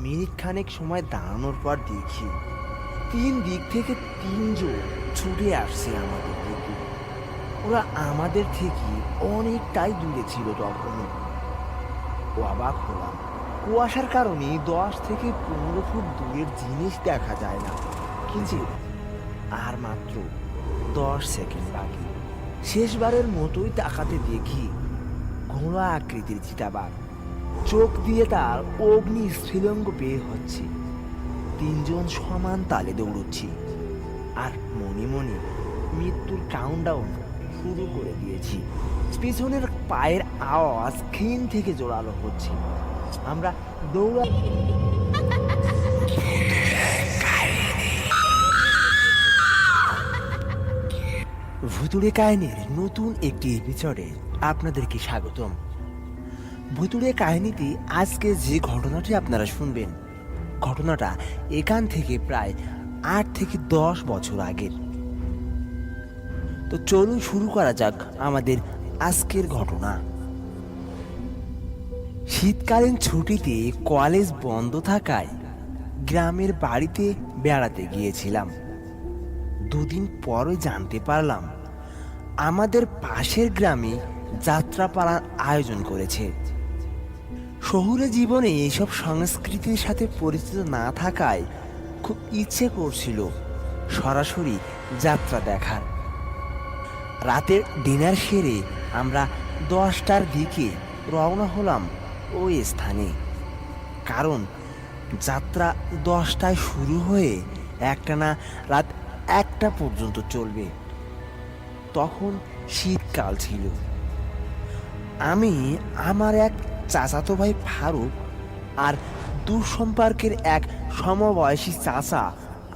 Minute খানেক সময় দাঁড়ানোর পর দেখি 3 দিক থেকে 3 জন ছুটে আসছে আমাদের দিকে। ওরা আমাদের থেকে অনেকটাই দূরে ছিল তখনও। অবাক হলাম, কুয়াশার কারণে 10 থেকে 15 ফুট দূরের জিনিস দেখা যায় না। কিন্তু আর মাত্র 10 সেকেন্ড বাকি। শেষবারের মতোই তাকাতে দেখি ঘোড়া আকৃতির চিতাবাঘ, চোখ দিয়ে তার অগ্নি স্ফুলিঙ্গ বের হচ্ছে। 3 জন সমান তালে দৌড়চ্ছি, আর মনে মনে মৃত্যুর কাউন্টডাউন শুরু করে দিয়েছি। পিছনের পায়ের আওয়াজ ক্ষীণ থেকে জোরালো হচ্ছে। আমরা দৌড়া ভুতুড়ে কাহিনীর নতুন একটি এপিসোডে আপনাদেরকে স্বাগতম। ভুতুড়ে কাহিনীতে আজকে যে ঘটনাটি আপনারা শুনবেন, ঘটনাটা এখান থেকে প্রায় 8 থেকে 10 বছর আগের। তো চলুন শুরু করা যাক আমাদের আজকের ঘটনা। শীতকালীন ছুটিতে কলেজ বন্ধ থাকায় গ্রামের বাড়িতে বেড়াতে গিয়েছিলাম। 2 দিন পরে জানতে পারলাম আমাদের পাশের গ্রামে যাত্রাপালার আয়োজন করেছে। শহুরে জীবনে এইসব সংস্কৃতির সাথে পরিচিত না থাকায় খুব ইচ্ছে করছিল সরাসরি যাত্রা দেখার। রাতের ডিনার সেরে আমরা 10টার দিকে রওনা হলাম ওই স্থানে, কারণ যাত্রা 10টায় শুরু হয়ে একটানা রাত 1টা পর্যন্ত চলবে। তখন শীতকাল ছিল। আমি আমার এক চাচাতো ভাই ফারুক আর দূর সম্পর্কের এক সমবয়সী চাচা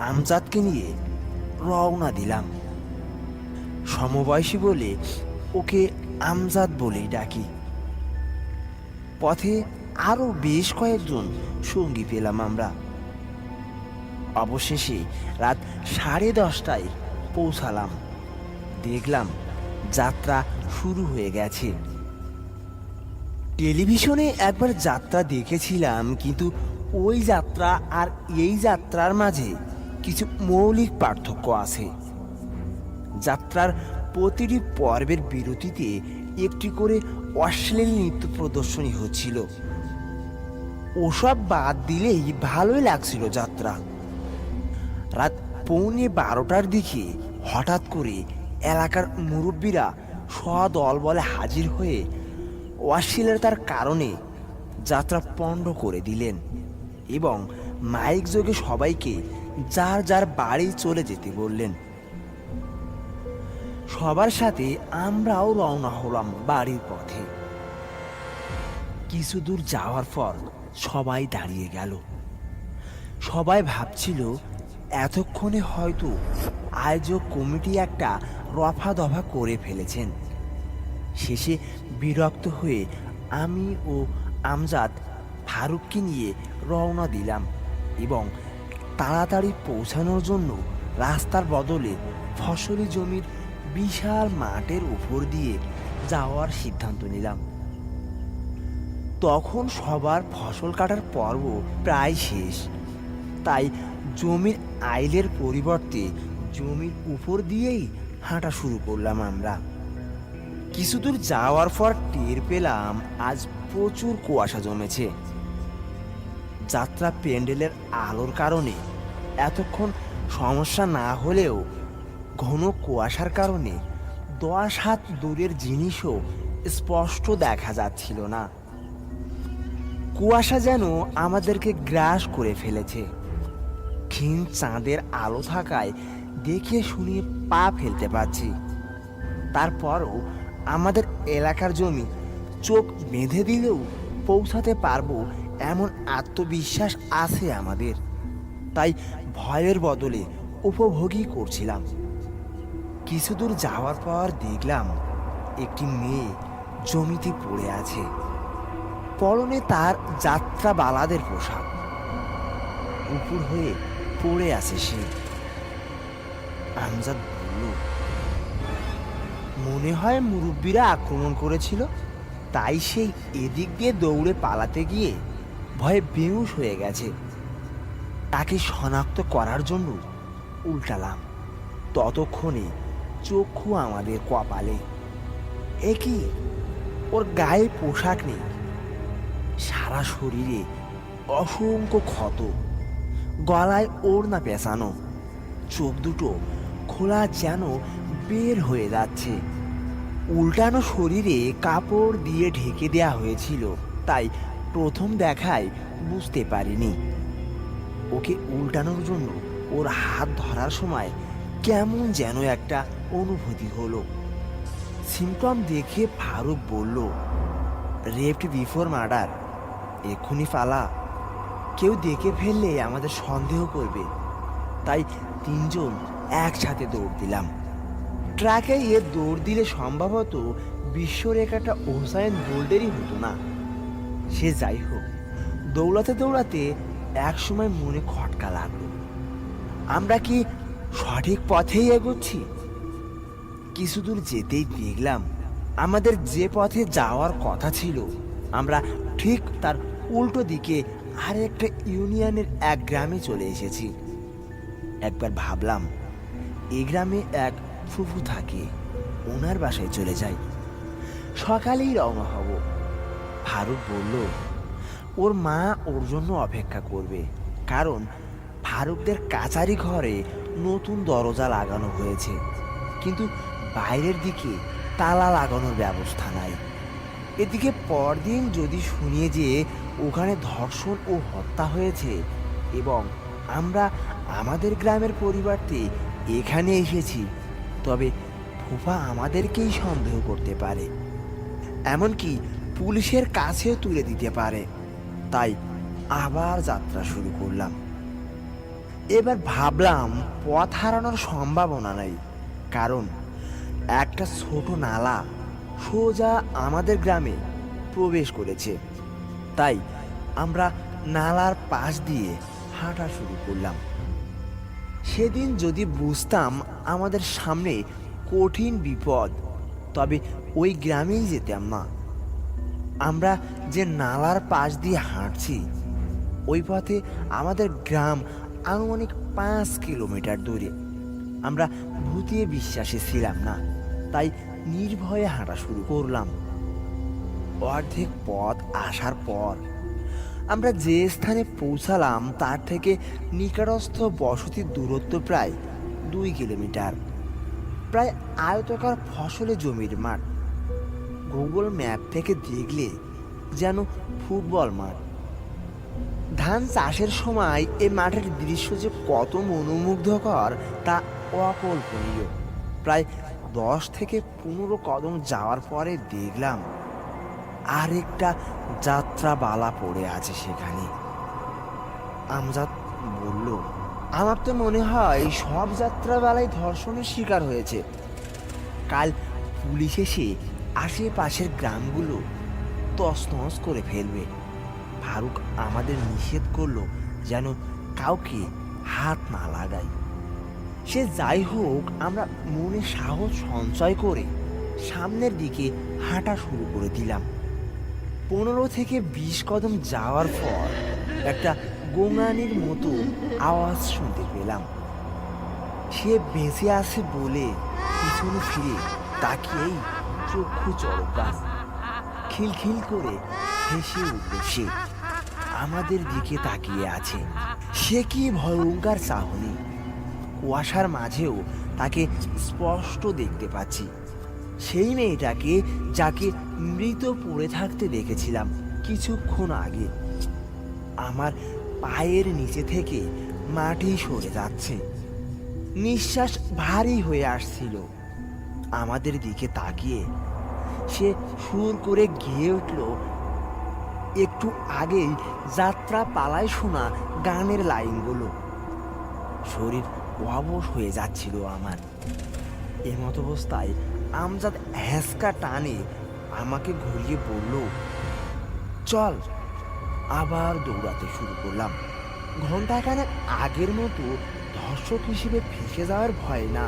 আমজাদকে নিয়ে রওনা দিলাম। সমবয়সী বলে ওকে আমজাদ বলেই ডাকি। পথে আরো বেশ কয়েকজন সঙ্গী পেলাম আমরা। অবশেষে রাত 10:30টায় পৌঁছালাম। দেখলাম যাত্রা শুরু হয়ে গেছে। টেলিভিশনে একবার যাত্রা দেখেছিলাম, কিন্তু ওই যাত্রা আর এই যাত্রার মাঝে কিছু মৌলিক পার্থক্য আছে। যাত্রার প্রতিটি পর্বের বিরতিতে একটি করে অশ্লীল নৃত্য প্রদর্শনী হচ্ছিল। ওসব বাদ দিলেই ভালোই লাগছিল যাত্রা। রাত 11:45টার দিকে হঠাৎ করে এলাকার মুরব্বীরা সদল বলে হাজির হয়ে অশ্লীলতার কারণে যাত্রা পণ্ড করে দিলেন এবং মাইক যোগে সবাইকে যার যার বাড়ি চলে যেতে বললেন। সবার সাথে আমরাও রওনা হলাম বাড়ির পথে। কিছু দূর যাওয়ার পর সবাই দাঁড়িয়ে গেল। সবাই ভাবছিল এতক্ষণে হয়তো আয়োজক কমিটি একটা রফা দফা করে ফেলেছেন। শেষে বিরক্ত হয়ে আমি ও আমজাদ ফারুককে নিয়ে রওনা দিলাম এবং তাড়াতাড়ি পৌঁছানোর জন্য রাস্তার বদলে ফসলি জমির বিশাল মাঠের উপর দিয়ে যাওয়ার সিদ্ধান্ত নিলাম। তখন সবার ফসল কাটার পর্ব প্রায় শেষ, তাই জমির আইলের পরিবর্তে জমির উপর দিয়েই হাঁটা শুরু করলাম আমরা। কিছু দূর যাওয়ার পর টের পেলাম আজ প্রচুর কুয়াশা জমেছে। যাত্রা প্যান্ডেলের আলোর কারণে এতক্ষণ সমস্যা না হলেও ঘন কুয়াশার কারণে 10 হাত দূরের জিনিসও স্পষ্ট দেখা যাচ্ছিল না। কুয়াশা যেন আমাদেরকে গ্রাস করে ফেলেছে। ক্ষীণ চাঁদের আলো থাকায় দেখে শুনিয়ে পা ফেলতে পারছি। তারপরও আমাদের এলাকার জমি চোখ বেঁধে দিলেও পৌঁছাতে পারবো এমন আত্মবিশ্বাস আছে আমাদের। তাই ভয়ের বদলে উপভোগই করছিলাম। কিছু দূর যাওয়ার পর দেখলাম একটি মেয়ে জমিতে পড়ে আছে। পরনে তার যাত্রা বালাদের পোশাক, উপর হয়ে পড়ে আছে সে। আমজাদ বলল, মনে হয় মুরব্বীরা আক্রমণ করেছিল, তাই সেই এদিক দিয়ে দৌড়ে পালাতে গিয়ে ভয়ে বেহুশ হয়ে গেছে। তাকে শনাক্ত করার জন্য উল্টালাম, ততক্ষণে চক্ষু আমাদের কপালে। এ কি, ওর গায়ে পোশাক নেই, সারা শরীরে অসংখ্য ক্ষত, গলায় ওড়না পেঁচানো, চোখ দুটো খোলা যেন বের হয়ে যাচ্ছে। উল্টানো শরীরে কাপড় দিয়ে ঢেকে দেয়া হয়েছিল, তাই প্রথম দেখায় বুঝতে পারিনি। ওকে উল্টানোর জন্য ওর হাত ধরার সময় কেমন যেন একটা অনুভূতি হলো। সিমটম দেখে ফারুক বলল, রেপড বিফোর মার্ডার, এক্ষুনি পালা, কেউ দেখে ফেললে আমাদের সন্দেহ করবে। তাই তিনজন একসাথে দৌড় দিলাম। ট্রাকে দৌড় দিলে সম্ভবত বিশ্বরেখাটা হোসাইন বোল্টেরই হতো না। সে যাই হোক, দৌড়াতে দৌড়াতে একসময় মনে খটকা লাগলো, আমরা কি সঠিক পথেই এগোচ্ছি? কিছু দূর যেতেই দেখলাম আমাদের যে পথে যাওয়ার কথা ছিল আমরা ঠিক তার উল্টো দিকে আরেকটা ইউনিয়নের এক গ্রামে চলে এসেছি। একবার ভাবলাম এই গ্রামে এক ফুফু থাকে, ওনার বাসায় চলে যাই, সকালেই রওনা হব। ফারুক বলল ওর মা ওর জন্য অপেক্ষা করবে, কারণ ফারুকদের কাচারি ঘরে নতুন দরজা লাগানো হয়েছে, কিন্তু বাইরের দিকে তালা লাগানোর ব্যবস্থা নাই। এদিকে পরদিন যদি শুনিয়ে যে ওখানে ধর্ষণ ও হত্যা হয়েছে এবং আমরা আমাদের গ্রামের পরিবর্তে এখানে এসেছি, তবে ফুফা আমাদেরকেই সন্দেহ করতে পারে, এমনকি পুলিশের কাছেও তুলে দিতে পারে। তাই আবার যাত্রা শুরু করলাম। এবার ভাবলাম পথ হারানোর সম্ভাবনা নেই, কারণ একটা ছোট নালা সোজা আমাদের গ্রামে প্রবেশ করেছে। তাই আমরা নালার পাশ দিয়ে হাঁটা শুরু করলাম। সেদিন যদি বুঝতাম আমাদের সামনে কঠিন বিপদ, তবে ওই গ্রামেই যেতাম না। আমরা যে নালার পাশ দিয়ে হাঁটছি ওই পথে আমাদের গ্রাম আনুমানিক 5 কিলোমিটার দূরে। আমরা ভূতিয়ে বিশ্বাসে ছিলাম না, তাই নির্ভয়ে হাঁটা শুরু করলাম। অর্ধেক পথ আসার পর আমরা যে স্থানে পৌঁছালাম তার থেকে নিকটস্থ বসতির দূরত্ব প্রায় 2 কিলোমিটার। প্রায় আয়তাকার ফসলে জমির মাঠ, গুগল ম্যাপ থেকে দেখলে যেন ফুটবল মাঠ। ধান চাষের সময় এই মাঠের দৃশ্য যে কত মনোমুগ্ধকর তা অকল্পনীয়। প্রায় 10 থেকে 15 কদম যাওয়ার পরে দেখলাম আরেকটা যাত্রাবালা পড়ে আছে সেখানে। আমজাদ বলল, আমার তো মনে হয় সব যাত্রাবালাই ধর্ষণের শিকার হয়েছে। কাল পুলিশ এসে আশেপাশের গ্রামগুলো তছনছ করে ফেলবে। ফারুক আমাদের নিষেধ করলো যেন কাউকে হাত না লাগাই। সে যাই হোক, আমরা মনে সাহস সঞ্চয় করে সামনের দিকে হাঁটা শুরু করে দিলাম। 15 থেকে 20 কদম যাওয়ার পর একটা গোঙানির মতো আওয়াজ শুনতে পেলাম। সে বেঁচে আছে বলে পিছনে ফিরে তাকিয়েই চক্ষু চড়কাস খিলখিল করে হেসে উঠল সে। আমাদের দিকে তাকিয়ে আছে। সে কি ভয়ঙ্কর চাহনি! কুয়াশার মাঝেও তাকে স্পষ্ট দেখতে পাচ্ছি। সেই মেয়েটাকে যাকে মৃত পড়ে থাকতে দেখেছিলাম কিছুক্ষণ আগে। আমার পায়ের নিচে থেকে মাটি সরে যাচ্ছে, নিঃশ্বাস ভারী হয়ে আসছিল। আমাদের দিকে তাকিয়ে সে সুর করে গেয়ে উঠল একটু আগেই যাত্রা পালায় শোনা গানের লাইনগুলো। শরীর অবশ হয়ে যাচ্ছিল আমার। এমত অবস্থায় আমজাদ হ্যাঁচকা টানে আমাকে ঘুরিয়ে বলল, চল। আবার দৌড়াতে শুরু করলাম। ঘন্টাখানেক আগের মতো ধর্ষক হিসেবে ফেঁসে যাওয়ার ভয় না,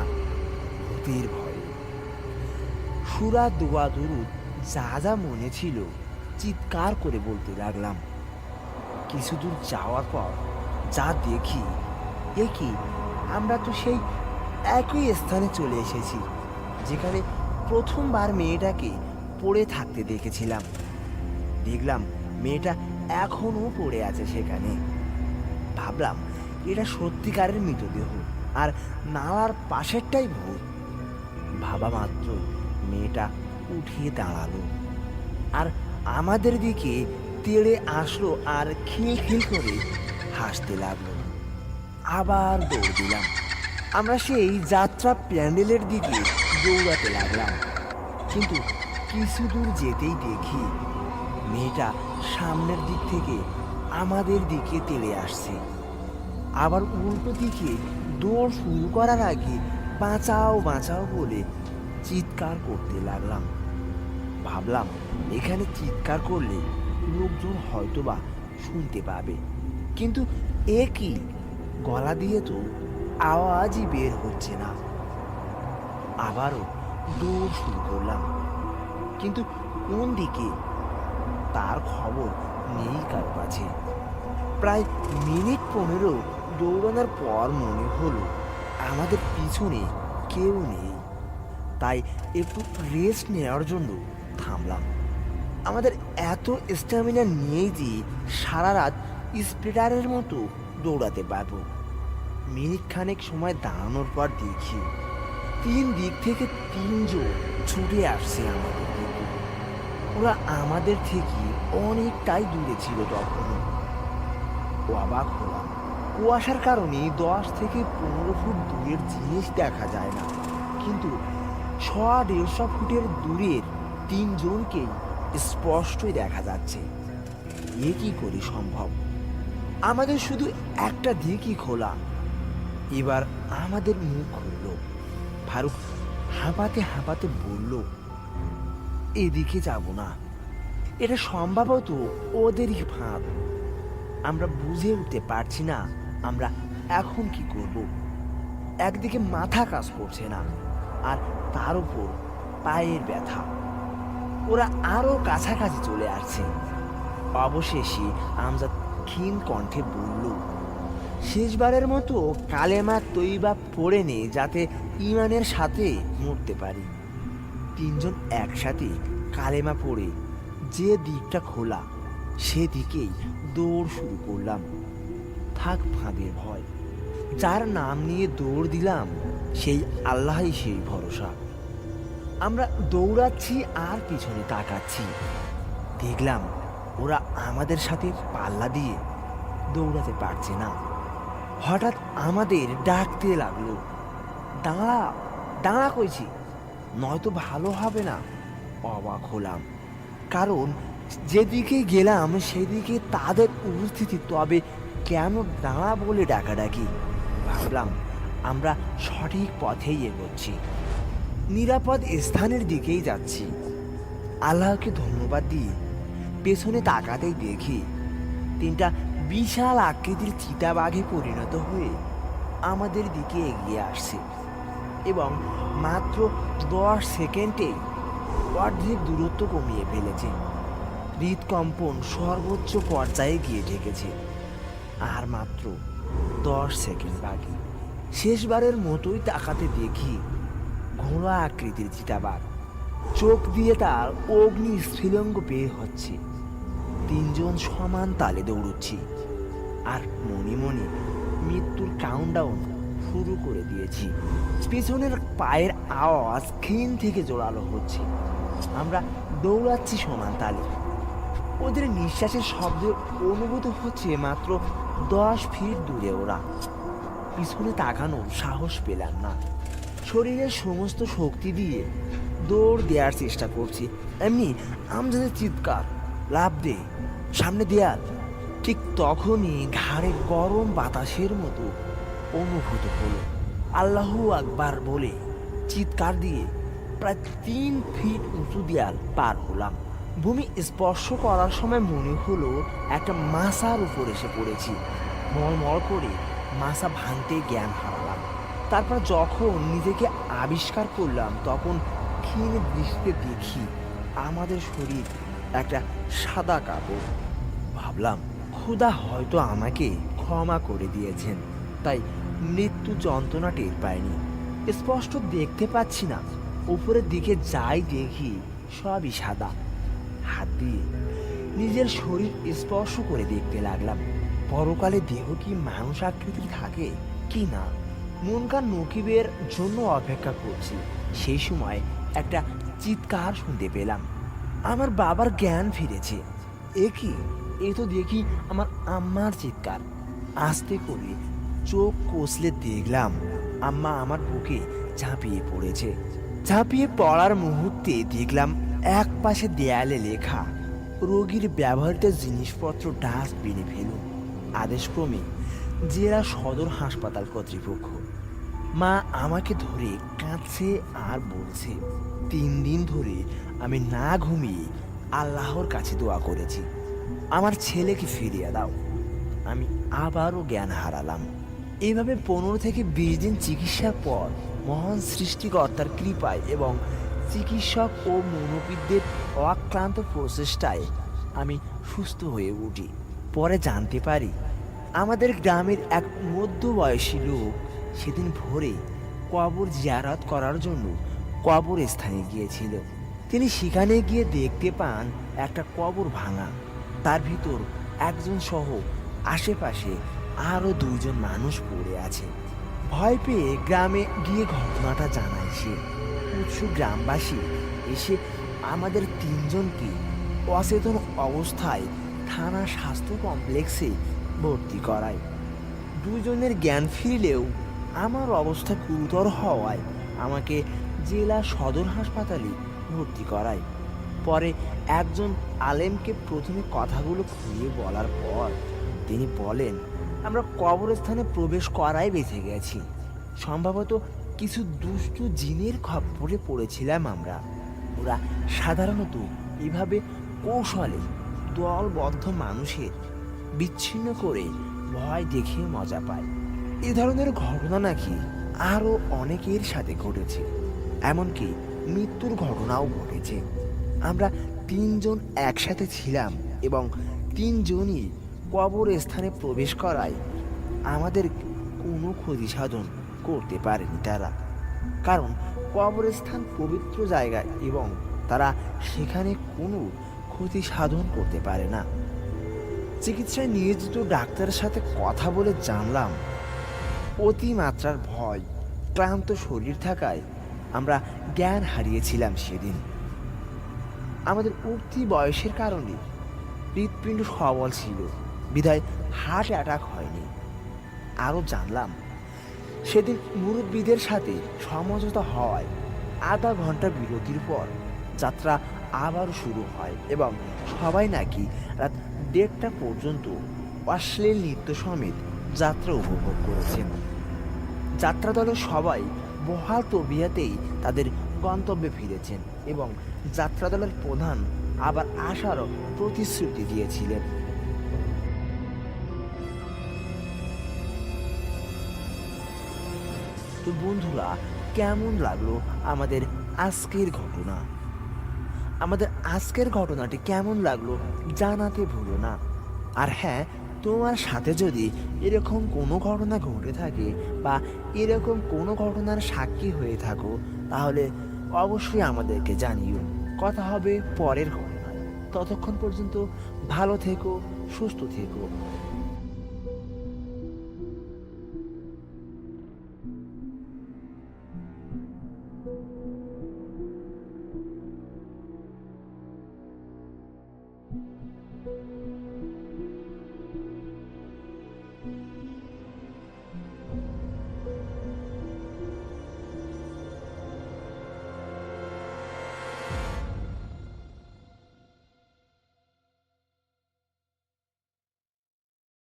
ভূতের ভয়। সুরা দোয়া দুরুদ যা যা মনে ছিল চিৎকার করে বলতে লাগলাম, কিছু দূর যাওয়ার পর যা দেখি, এ কি, আমরা তো সেই একই স্থানে চলে এসেছি যেখানে প্রথমবার মেয়েটাকে পড়ে থাকতে দেখেছিলাম। দেখলাম মেয়েটা এখনো পড়ে আছে সেখানে। ভাবলাম এটা সত্যিকারের মৃতদেহ, আর নালার পাশেরটাই ভূত। ভাবা মাত্র মেয়েটা উঠে দাঁড়ালো আর আমাদের দিকে তেড়ে আসলো আর খিলখিল করে হাসতে লাগলো। আবার দৌড় দিলাম। আমরা সেই যাত্রা প্যান্ডেলের দিকে দৌড়াতে লাগলাম, কিন্তু কিছু দূর যেতেই দেখি মেয়েটা সামনের দিক থেকে আমাদের দিকে তেড়ে আসছে। আবার উল্টো দিকে দৌড় শুরু করার আগে বাঁচাও বাঁচাও বলে চিৎকার করতে লাগলাম। ভাবলাম এখানে চিৎকার করলে লোকজন হয়তোবা শুনতে পাবে, কিন্তু এ কি, গলা দিয়ে তো আওয়াজই বের হচ্ছে না। আবারও দৌড় শুরু করলাম, কিন্তু কোন দিকে তার খবর নেই কারো কাছে। প্রায় মিনিট 15 দৌড়ানোর পর মনে হলো আমাদের পিছনে কেউ নেই, তাই একটু রেস্ট নেওয়ার জন্য থামলাম। আমাদের এত স্ট্যামিনা নিয়েই যে সারা রাত স্প্রিন্টারের মতো দৌড়াতে পারবো। মিনিট খানেক সময় দাঁড়ানোর পর দেখি 3 দিক থেকে 3 জন ছুটে আসছে আমাদের দিকে। ওরা আমাদের থেকে অনেকটাই দূরে ছিল তখন। অবাক হলাম, কুয়াশার কারণে 10 থেকে 15 ফুট দূরের জিনিস দেখা যায় না, কিন্তু 100-150 ফুটের দূরের 3 জনকেই স্পষ্টই দেখা যাচ্ছে। এ কি করে সম্ভব? আমাদের শুধু একটা দিকই খোলা। এবার আমাদের মুখ খুলল। ফারুক হাঁপাতে হাঁপাতে বলল, এদিকে যাব না, এটা সম্ভবত ওদেরই ফাঁদ। আমরা বুঝে উঠতে পারছি না আমরা এখন কি করব। একদিকে মাথা কাজ করছে না, আর তার উপর পায়ের ব্যথা। ওরা আরো কাছাকাছি চলে আসছে। অবশেষে আমজাদ ক্ষীণ কণ্ঠে বলল, শেষবারের মতো কালেমা তৈবা পড়ে নে, যাতে ইমানের সাথে মরতে পারি। 3 জন একসাথে কালেমা পড়ে যে দিকটা খোলা সেদিকেই দৌড় শুরু করলাম। থাক ফাঁদের ভয়, যার নাম নিয়ে দৌড় দিলাম সেই আল্লাহই সেই ভরসা। আমরা দৌড়াচ্ছি আর পিছনে তাকাচ্ছি। দেখলাম ওরা আমাদের সাথে পাল্লা দিয়ে দৌড়াতে পারছে না। হঠাৎ আমাদের ডাকতে লাগলো, দাঁড়া দাঁড়া কইছি, নয়তো ভালো হবে না। অবাক হলাম, কারণ যেদিকে গেলাম সেদিকে তাদের উপস্থিতি, তবে কেন দাঁড়া বলে ডাকাডাকি। ভাবলাম আমরা সঠিক পথেই এগোচ্ছি, নিরাপদ স্থানের দিকেই যাচ্ছি। আল্লাহকে ধন্যবাদ দিয়ে পেছনে তাকাতেই দেখি 3টা বিশাল আকৃতির চিতাবাঘে পরিণত হয়ে আমাদের দিকে এগিয়ে আসছে, এবং মাত্র 10 সেকেন্ডেই অর্ধেক দূরত্ব কমিয়ে ফেলেছে। হৃদকম্পন সর্বোচ্চ পর্যায়ে গিয়ে ঠেকেছে। আর মাত্র 10 সেকেন্ড বাকি। শেষবারের মতোই তাকাতে দেখি ঘোড়া আকৃতির চিতাবাঘ, চোখ দিয়ে তার অগ্নি স্ফুলিঙ্গ বের হচ্ছে। 3 জন সমান তালে দৌড়চ্ছি, আর মনে মনে মৃত্যুর কাউন্টডাউন শুরু করে দিয়েছি। পিছনের পায়ের আওয়াজ ক্ষীণ থেকে জোরালো হচ্ছে। আমরা দৌড়াচ্ছি সমান তালে। ওদের নিঃশ্বাসের শব্দ অনুভূত হচ্ছে মাত্র 10 ফিট দূরে। ওরা পিছনে তাকানোর সাহস পেলাম না। শরীরের সমস্ত শক্তি দিয়ে দৌড় দেওয়ার চেষ্টা করছি, এমনি আমজাদের চিৎকার, লাফ দে, সামনে দেয়াল। ঠিক তখনই ঘাড়ে গরম বাতাসের মতো অনুভূত হলো। আল্লাহু আকবার বলে চিৎকার দিয়ে প্রায় 3 ফিট উঁচু দেয়াল পার হলাম। ভূমি স্পর্শ করার সময় মনে হলো একটা মাছার উপর এসে পড়েছি। মলমল করে মাছা ভাঙতে জ্ঞান হারালাম। তারপর যখন নিজেকে আবিষ্কার করলাম, তখন ক্ষীণ দৃষ্টিতে দেখি আমাদের শরীর একটা সাদা কাপড়। ভাবলাম খোদা হয়তো আমাকে ক্ষমা করে দিয়েছেন, তাই মৃত্যু যন্ত্রণা টের পাইনি। স্পষ্ট দেখতে পাচ্ছি না, উপরের দিকে যাই দেখি সবই সাদা। হাত দিয়ে নিজের শরীর স্পর্শ করে দেখতে লাগলাম, পরকালে দেহ কি মানুষ আকৃতির থাকে কি না। মন কান নকিবের জন্য অপেক্ষা করছি। সেই সময় একটা চিৎকার শুনতে পেলাম। আমার বাবার জ্ঞান ফিরেছে। এ কি? এ তো দেখি আমার আম্মার চিৎকার। আস্তে করে চোখ কষলে দেখলাম আম্মা আমার বুকে ঝাঁপিয়ে পড়েছে। ঝাঁপিয়ে পড়ার মুহূর্তে দেখলাম এক পাশে দেয়ালে লেখা, রোগীর ব্যবহৃত জিনিসপত্র ডাস্টবিনে ফেলুন, আদেশক্রমে জেলা সদর হাসপাতাল কর্তৃপক্ষ। মা আমাকে ধরে কাঁদছে আর বলছে, 3 দিন ধরে আমি না ঘুমিয়ে আল্লাহর কাছে দোয়া করেছি, আমার ছেলেকে ফিরিয়ে দাও। আমি আবারও জ্ঞান হারালাম। এইভাবে 15 থেকে 20 দিন চিকিৎসার পর মহান সৃষ্টিকর্তার কৃপায় এবং চিকিৎসক ও মনোবিদদের অক্লান্ত প্রচেষ্টায় আমি সুস্থ হয়ে উঠি। পরে জানতে পারি আমাদের গ্রামের এক মধ্যবয়সী লোক সেদিন ভোরে কবর জিয়ারত করার জন্য কবরস্থানে গিয়েছিল। তিনি সেখানে গিয়ে দেখতে পান একটা কবর ভাঙা, তার ভিতর একজন সহ আশেপাশে আরও 2 জন মানুষ পড়ে আছে। ভয় পেয়ে গ্রামে গিয়ে ঘটনাটা জানায় সে। উৎসুক গ্রামবাসী এসে আমাদের 3 জনকে অচেতন অবস্থায় থানা স্বাস্থ্য কমপ্লেক্সে ভর্তি করায়। 2 জনের জ্ঞান ফিরলেও আমার অবস্থা গুরুতর হওয়ায় আমাকে জেলা সদর হাসপাতালে ভর্তি করায়। পরে একজন আলেমকে প্রথমে কথাগুলো খুলে বলার পর তিনি বলেন, আমরা কবরস্থানে প্রবেশ করাই বেঁচে গেছি। সম্ভবত কিছু দুষ্টু জিনের খপ্পরে পড়েছিলাম আমরা। ওরা সাধারণত এভাবে কৌশলে দলবদ্ধ মানুষের বিচ্ছিন্ন করে ভয় দেখে মজা পায়। এ ধরনের ঘটনা নাকি আরও অনেকের সাথে ঘটেছে, এমনকি মৃত্যুর ঘটনাও ঘটেছে। আমরা 3 জন একসাথে ছিলাম এবং 3 জনই কবরস্থানে প্রবেশ করায় আমাদের কোনো ক্ষতি সাধন করতে পারেনি তারা, কারণ কবরস্থান পবিত্র জায়গা এবং তারা সেখানে কোনো ক্ষতি সাধন করতে পারে না। চিকিৎসায় নিয়োজিত ডাক্তারের সাথে কথা বলে জানলাম অতিমাত্রার ভয়, ক্লান্ত শরীর থাকায় আমরা জ্ঞান হারিয়েছিলাম সেদিন। আমাদের উঠতি বয়সের কারণে হৃৎপিণ্ড সবল ছিল, বিধায় হার্ট অ্যাটাক হয়নি। আরও জানলাম সেদিন মুরব্বীদের সাথে সমঝোতা হওয়ায় আধা ঘন্টা বিরতির পর যাত্রা আবার শুরু হয় এবং সবাই নাকি রাত 1:30 পর্যন্ত অশ্লীল নৃত্য সমেত যাত্রা উপভোগ করেছেন। যাত্রা দলের সবাই বহাল তবিয়াতেই তাদের গন্তব্যে ফিরেছেন এবং যাত্রা দলের প্রধান আবার আসারও প্রতিশ্রুতি দিয়েছিলেন। তো বন্ধুরা, কেমন লাগলো আমাদের আজকের ঘটনা? আমাদের আজকের ঘটনাটি কেমন লাগলো জানাতে ভুলো না। আর হ্যাঁ, তোমার সাথে যদি এরকম কোনো ঘটনা ঘটে থাকে বা এরকম কোনো ঘটনার সাক্ষী হয়ে থাকো, তাহলে অবশ্যই আমাদেরকে জানিও। কথা হবে পরের ঘটনায়। ততক্ষণ পর্যন্ত ভালো থেকো, সুস্থ থেকো।